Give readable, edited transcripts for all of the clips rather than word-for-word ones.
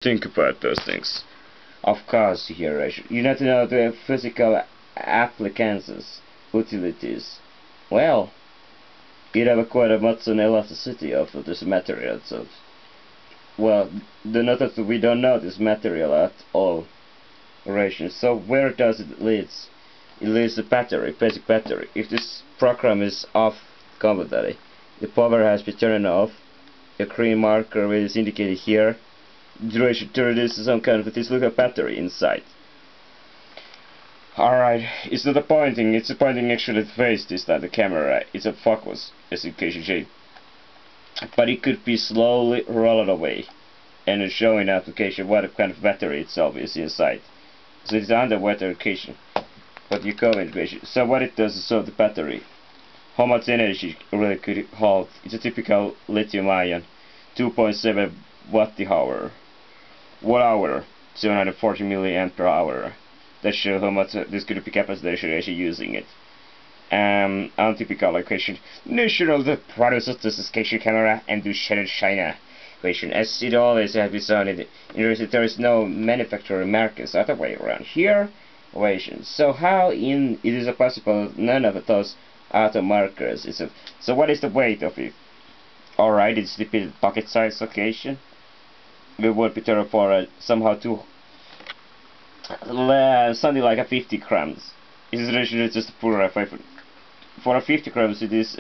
think about those things. Of course, here you need to know the physical applications, utilities. Well, you have quite a much an elasticity of this material, so well, the note that we don't know this material at all. So where does it lead? It leads to battery, basic battery. If this program is off completely, the power has been turned off. A green marker is indicated here. Duration to reduce some kind of this little battery inside. Alright, it's not a pointing, it's a pointing actually the face this time, the camera. It's a focus, as in case you see. But it could be slowly rolled away and showing application what kind of battery itself is inside. So it's underwater application. But you go into it. So what it does is so the battery. How much energy really could it hold? It's a typical lithium ion, 2.7 watt-hour. 1 hour, 740 milliamp per hour. That shows how much this could be capacity actually using it. Untypical location. National the producer specification camera and do shadow China equation. As it always has been shown in the university, there is no manufacturer markers other way around here. Equation. So how in it is possible none of those auto markers is a, so what is the weight of it? Alright, it's the pocket size location. We would be better for somehow to something like a 50 grams. It is actually just a poor for a 50 grams. It is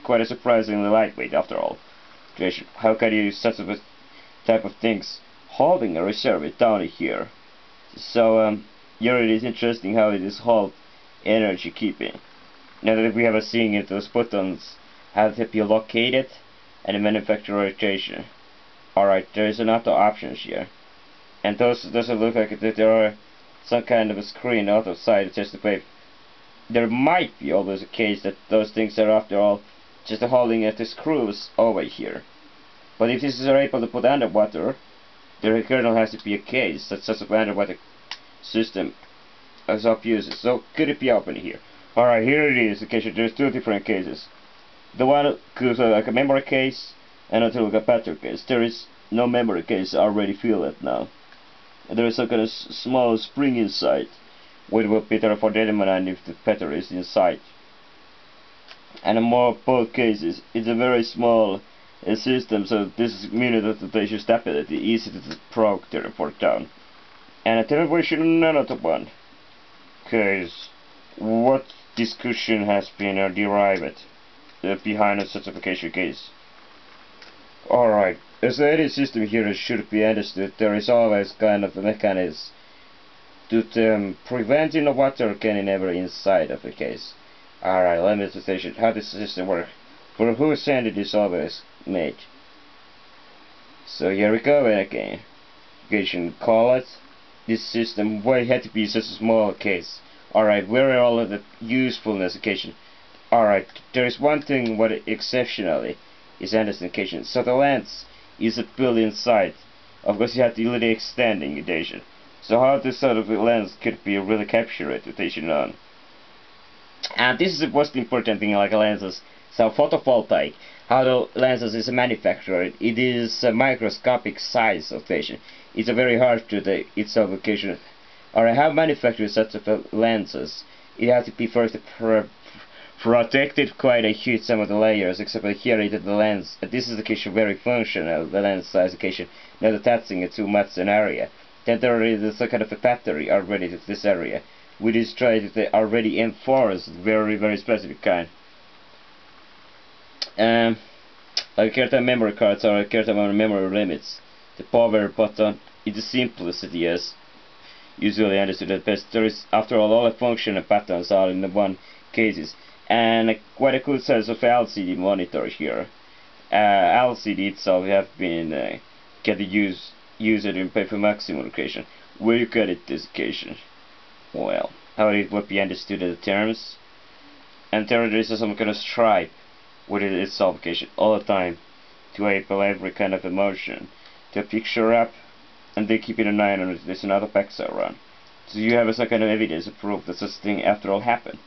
quite a surprisingly lightweight after all. How can you use such a type of things holding a reserve down here? So here it is interesting how it is hold energy keeping. Now that we have seen it, those buttons have to be located and the manufacturer rotation. Alright, there is another options here. And those doesn't look like that there are some kind of a screen outside just to play. There might be always a case that those things are after all just holding at the screws over here. But if this is able to put underwater, the kernel has to be a case that such an underwater system as up uses. So could it be open here? Alright, here it is. Okay, so there's two different cases. The one goes like a memory case and until like a battery case. There is no memory case already filled now. And there is some kind of small spring inside, which will be better for determining if the battery is inside. And in more both cases, it's a very small system, so this means that the issue stability easy to probe the report down. And a television another one. Cause what discussion has been derived behind a certification case? Alright, as any system here should be understood, there is always kind of a mechanism to preventing the water getting ever inside of the case. Alright, let me station how this system works. For whose hand it is always made. So here we go again. You can call it this system. Why it had to be such a small case? Alright, where are all of the usefulness occasion? Alright, there is one thing what exceptionally is identification. So the lens is built inside. Of course you have the really extending rotation. So how this sort of lens could be really captured rotation on. And this is the most important thing like lenses. So photovoltaic, how the lenses is manufactured, it is a microscopic size of rotation. It's a very hard to the its application. Or how manufacture such of lenses, it has to be first protected quite a huge some of the layers, except here it is the lens. This is the case very functional, the lens size occasion, not attaching it too much an area. Then there is a kind of a battery already to this area, which is tried to already enforce very specific kind. Like certain memory cards or certain memory limits. The power button is the simplicity as usually understood at best. There is after all the function and patterns are in the one cases. And quite a good size of LCD monitor here. LCD itself have been get used in paper maximum occasion. Where you get it this occasion? Well, how it would be understood in the terms. And there is some kind of stripe with its application all the time to enable every kind of emotion to picture up, and they keep it an eye on it. There's another pixel around. So you have some kind of evidence to prove that such thing after all happened.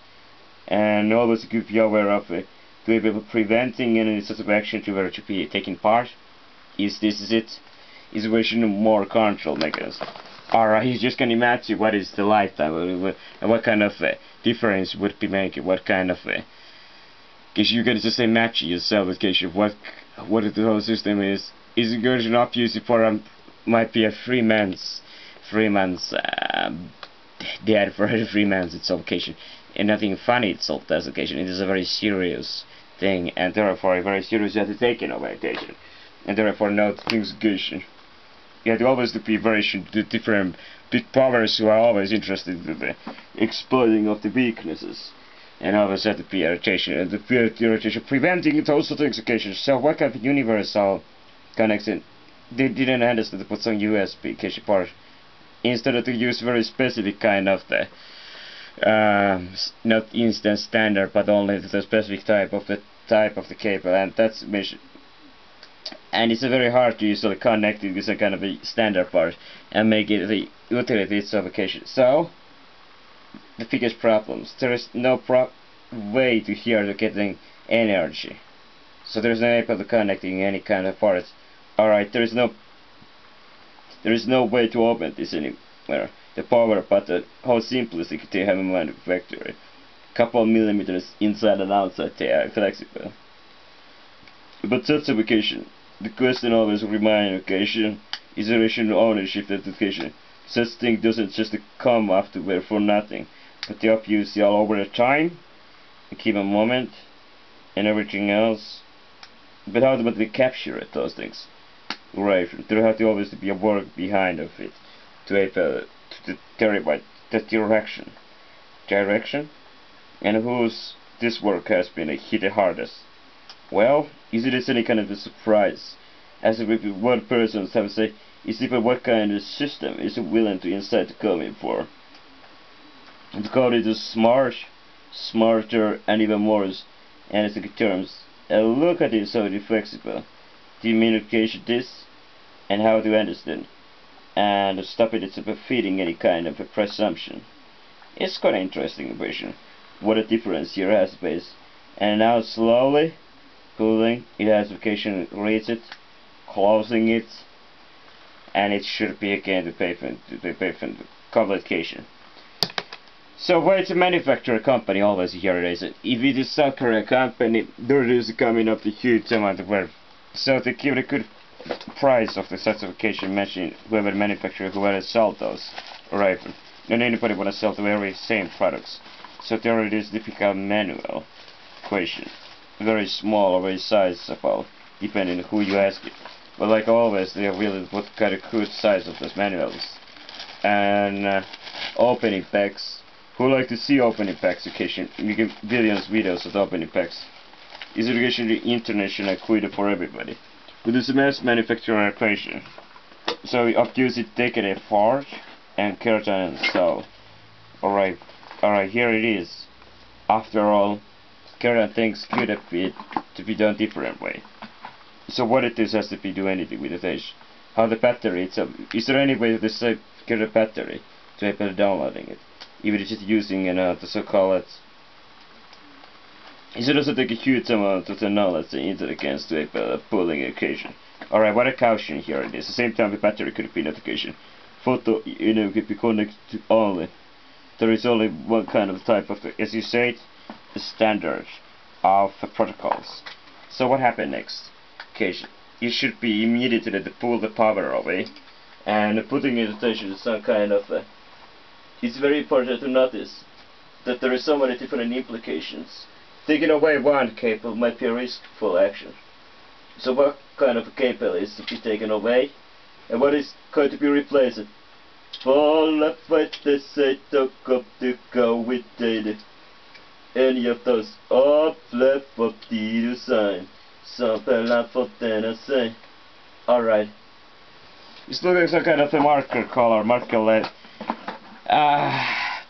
And always to be aware of to be able preventing any sort of action to where to be taking part. Is this is it? is a version of more control mechanism. Alright, you just can imagine what is the lifetime and what kind of difference would be making, what kind of because you can just imagine yourself in case of what the whole system is a version of using for might be a 3 months dead for 3 months its occasion, and nothing funny itself does occasion. It is a very serious thing, and therefore a very serious undertaking of occasion, and therefore no things occasion. You have to always be very the different big powers who are always interested in the exploiting of the weaknesses, and always have to be irritation, and the irritation preventing those things occasions. So what kind of universal connection? They didn't understand to put some USB occasion part instead of to use very specific kind of the not instant standard, but only the specific type of the cable, and that's mission. And it's very hard to usually connect it with a kind of a standard part and make it the utility itself occasion. So the biggest problems, there is no way to here to getting energy. So there's no able to connecting any kind of parts. Alright, there is no way to open this anywhere. The power, but the whole simplicity they have in manufacturing. Couple of millimeters inside and outside, they are flexible. But such application, the question always remains occasion is a relation of ownership of education. Such thing doesn't just come afterward for nothing, but they abuse all over the time, and keep a moment, and everything else. But how do they capture it, those things? Right, there has to always be a work behind of it to derive the direction, and whose this work has been hit the hardest. Well, is it any kind of a surprise? As if one person have to say, is it what kind of system is it willing to inside to come in for? And to call it a smarter, and even more analytic terms. And look at it so it is flexible. The communication this and how to understand, and stop it from feeding any kind of a presumption. It's quite an interesting version. What a difference here has base. And now slowly pulling it has occasion reads it, closing it, and it should be again the pavement complication. So where it's a manufacturer company always here it is. If it is South Korea company, there is coming up the huge amount of work. So to give a good price of the certification machine, whoever manufacturer, whoever sell those rifle, and anybody wanna sell the very same products. So there it is typical manual question. Very small or very sizable, depending on who you ask it. But like always, they are really what kind of good size of those manuals. And opening packs. Who like to see opening packs occasion? You get billions videos of opening packs. Is education international equity for everybody? But it's a mass manufacturer equation. So we obtuse it, take it a forge and curtain and so. Alright, here it is. After all, curtain things could have been to be done different way. So what it is has to be do anything with the edge. How the battery itself, is there any way to say get a battery to able downloading it? Even just using the so-called, it should also take a huge amount of the knowledge into the cans to able pulling occasion. Alright, what a caution here it is. At the same time the battery could be notification. Photo could be connected to only. There is only one kind of type of, as you said, the standard of the protocols. So what happened next? Occasion. You should be immediately to pull the power away and putting it attention to some kind of it's very important to notice that there is so many different implications. Taking away one cable might be a riskful action. So what kind of a cable is to be taken away, and what is going to be replaced? Fall up with the say talk up to go with data. Any of those up left up the sign. Something like what then I say. Alright. It's looking like some kind of a marker color, marker LED.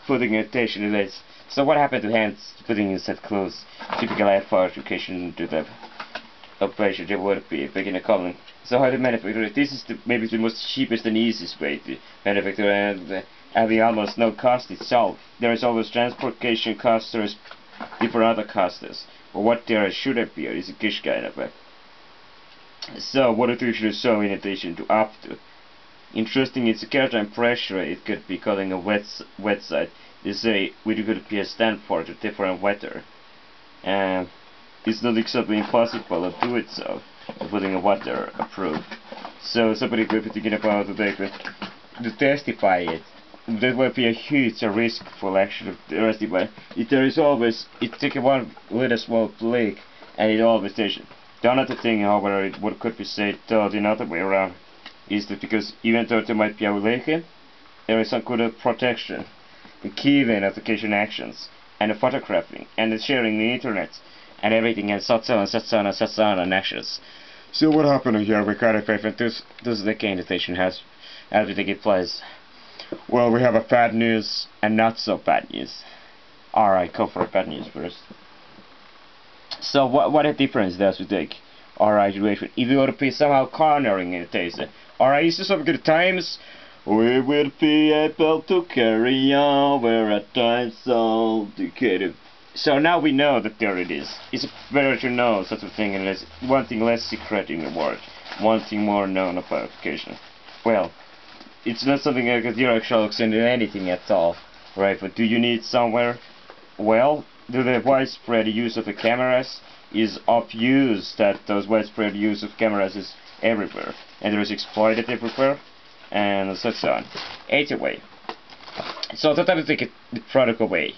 Putting attention to this. So what happened to hands putting inside clothes? Typical effort education to the operation they would be beginner calling. So how to manufacture it? This is maybe the most cheapest and easiest way to manufacture, and having almost no cost itself. There is always transportation costs, there is different other costs. But what there should appear is a gish kind of a So what it usually show in addition to up to. Interesting, it's a character and pressure. It could be calling a wet side. They say we could be a stand for to different weather. And it's not exactly impossible to do it so, putting a weather approved. So somebody could be thinking about to testify it. That would be a huge risk for actually testify. If there is always, it take one little small click and it always station. The another thing, however, what could be said the other way around is that because even though there might be a relation, there is some kind of protection, the key event application actions, and the photographing, and the sharing the internet, and everything, and such on, such on, and such on, and actions. So what happened here? We got a paper. This is the game has to take place. Well, we have a bad news and not so bad news. Alright, go for bad news first. So what a difference does we take? Alright, if you want to be somehow cornering in the case. Alright, is this some good times? We will be able to carry on where at times so dedicated. So now we know that there it is. It's better to know such a thing and less, one thing less secret in the world, one thing more known about application. Well, it's not something like a direct in anything at all, right? But do you need somewhere? Well, the widespread use of the cameras is obvious that those widespread use of cameras is everywhere, and there is exploited everywhere, and such on. Anyway, so that I think the protocol way.